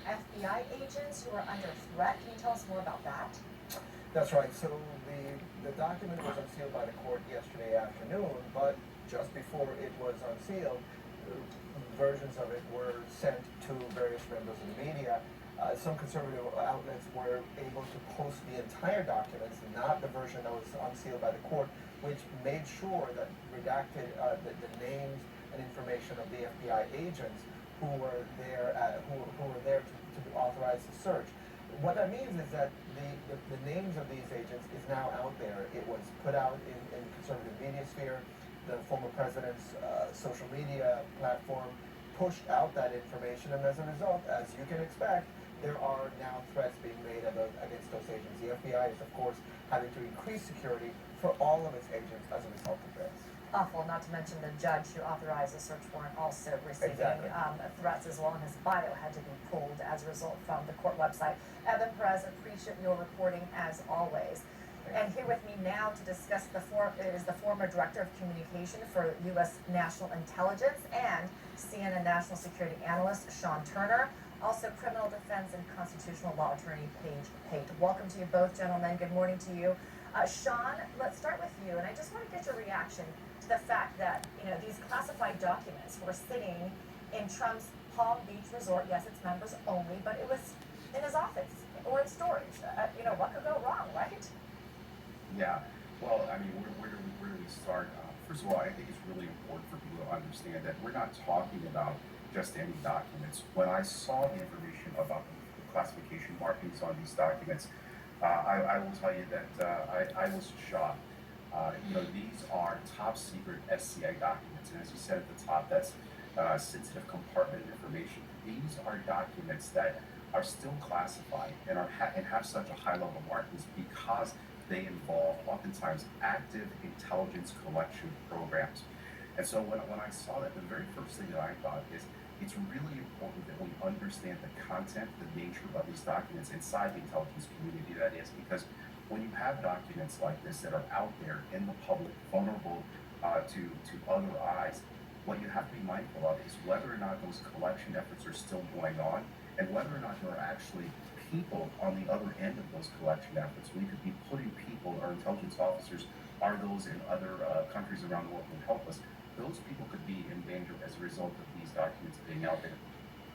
FBI agents who are under threat. Can you tell us more about that? That's right. So the document was unsealed by the court yesterday afternoon, but just before it was unsealed, versions of it were sent to various members of the media. Some conservative outlets were able to post the entire documents, not the version that was unsealed by the court, which made sure that redacted the names and information of the FBI agents who were there, who were there to authorize the search. What that means is that the names of these agents is now out there. It was put out in the conservative media sphere. The former president's social media platform pushed out that information, and as a result, as you can expect, there are now threats being made against those agents. The FBI is, of course, having to increase security for all of its agents as a result of this. Awful, not to mention the judge who authorized the search warrant also receiving Exactly. threats as well, and his bio had to be pulled as a result from the court website. Evan Perez, appreciate your reporting as always. And here with me now to discuss is the former Director of Communication for U.S. National Intelligence and CNN National Security Analyst Sean Turner, also criminal defense and constitutional law attorney Paige Pate. Welcome to you both, gentlemen. Good morning to you. Sean, let's start with you, and I just want to get your reaction to the fact that these classified documents were sitting in Trump's Palm Beach resort. Yes, it's members only, but it was in his office or in storage. What could go wrong, right? Yeah, well, I mean, where do we start? First of all, I think it's really important for people to understand that we're not talking about just any documents. When I saw the information about the classification markings on these documents, I will tell you that I was shocked. These are top secret SCI documents, and as you said at the top, that's sensitive compartment information. These are documents that are still classified and have such a high level markings because they involve oftentimes active intelligence collection programs. And so when I saw that, the very first thing that I thought is it's really important that we understand the content, the nature of these documents inside the intelligence community, that is, because when you have documents like this that are out there in the public, vulnerable to other eyes, what you have to be mindful of is whether or not those collection efforts are still going on and whether or not there are actually people on the other end of those collection efforts. We could be putting people, our intelligence officers, are those in other countries around the world who help us. Those people could be in danger as a result of these documents being out there.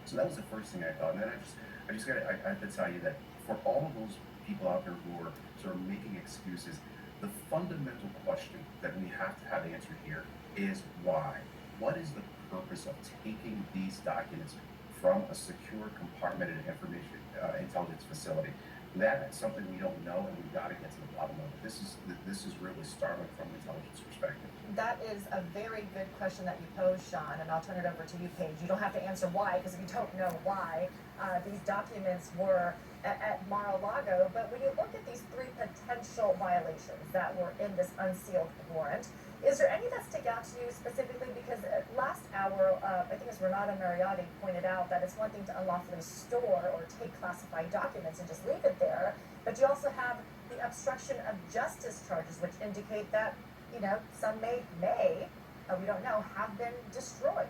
So that was the first thing I thought. And then I have to tell you that for all of those people out there who are sort of making excuses, the fundamental question that we have to have answered here is why? What is the purpose of taking these documents from a secure compartmented information intelligence facility? That's something we don't know, and we've got to get to the bottom of it. This is really startling from an intelligence perspective. That is a very good question that you posed, Sean, and I'll turn it over to you, Paige. You don't have to answer why, because if you don't know why these documents were at Mar-a-Lago, but when you look at these three potential violations that were in this unsealed warrant, is there any that stick out to you specifically? Because last hour, I think it was Renata Mariotti pointed out that it's one thing to unlawfully store or take classified documents and just leave it there, but you also have the obstruction of justice charges, which indicate that some may, we don't know, have been destroyed.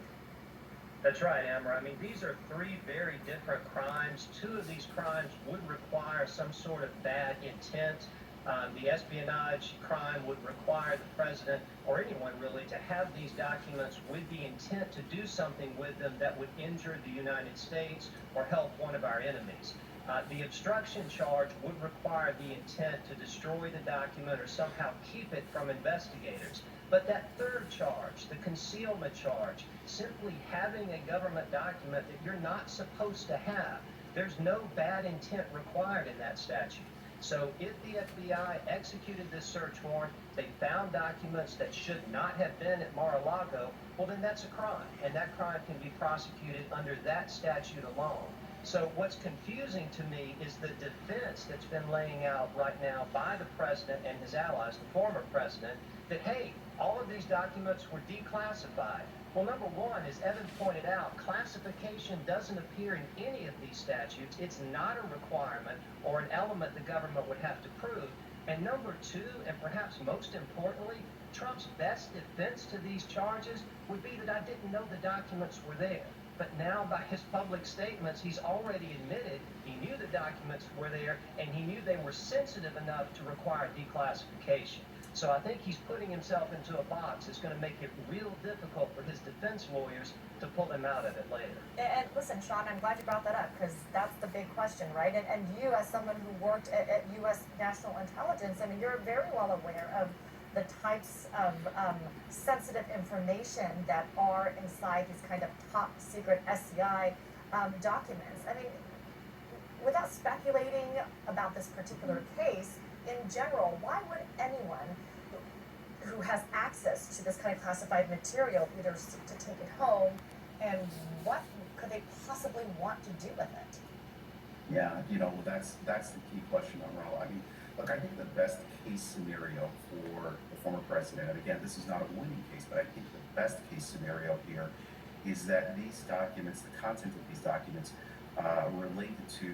That's right, Amber. I mean, these are three very different crimes. Two of these crimes would require some sort of bad intent. The espionage crime would require the president or anyone really to have these documents with the intent to do something with them that would injure the United States or help one of our enemies. The obstruction charge would require the intent to destroy the document or somehow keep it from investigators. But that third charge, the concealment charge, simply having a government document that you're not supposed to have, there's no bad intent required in that statute. So if the FBI executed this search warrant, they found documents that should not have been at Mar-a-Lago, well then that's a crime, and that crime can be prosecuted under that statute alone. So what's confusing to me is the defense that's been laying out right now by the president and his allies, the former president, that, hey, all of these documents were declassified. Well, number one, as Evan pointed out, classification doesn't appear in any of these statutes. It's not a requirement or an element the government would have to prove. And number two, and perhaps most importantly, Trump's best defense to these charges would be that I didn't know the documents were there. but now by his public statements, he's already admitted he knew the documents were there and he knew they were sensitive enough to require declassification. So I think he's putting himself into a box. It's going to make it real difficult for his defense lawyers to pull him out of it later. And listen, Sean, I'm glad you brought that up because that's the big question, right? And you, as someone who worked at U.S. National Intelligence, I mean, you're very well aware of the types of sensitive information that are inside these kind of top secret SCI documents. I mean, without speculating about this particular case, in general, why would anyone who has access to this kind of classified material either seek to take it home, and what could they possibly want to do with it? Yeah, that's the key question, Amral. I mean, look, I think the best case scenario for the former president, and again, this is not a winning case, but I think the best case scenario here is that these documents, the content of these documents, related to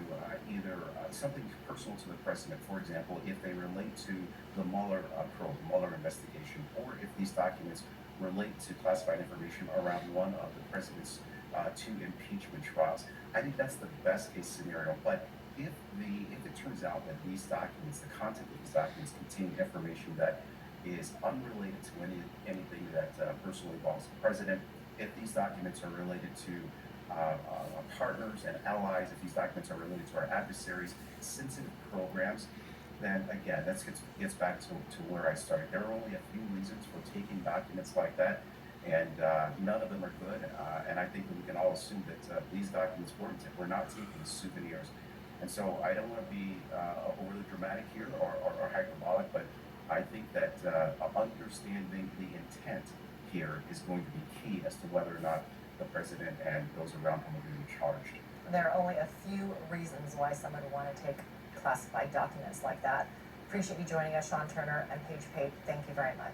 either something personal to the president, for example, if they relate to the Mueller probe, Mueller investigation, or if these documents relate to classified information around one of the president's two impeachment trials. I think that's the best case scenario. But if it turns out that these documents, the content of these documents, contain information that is unrelated to anything that personally involves the president, if these documents are related to partners and allies, if these documents are related to our adversaries, sensitive programs, then again, that gets back to where I started. There are only a few reasons for taking documents like that, and none of them are good. And I think that we can all assume that these documents we're not taking souvenirs. And so I don't want to be overly dramatic here or hyperbolic, but I think that understanding the intent here is going to be key as to whether or not the president and those around him are going to be charged. There are only a few reasons why someone would want to take classified documents like that. Appreciate you joining us, Sean Turner and Paige Pate. Thank you very much.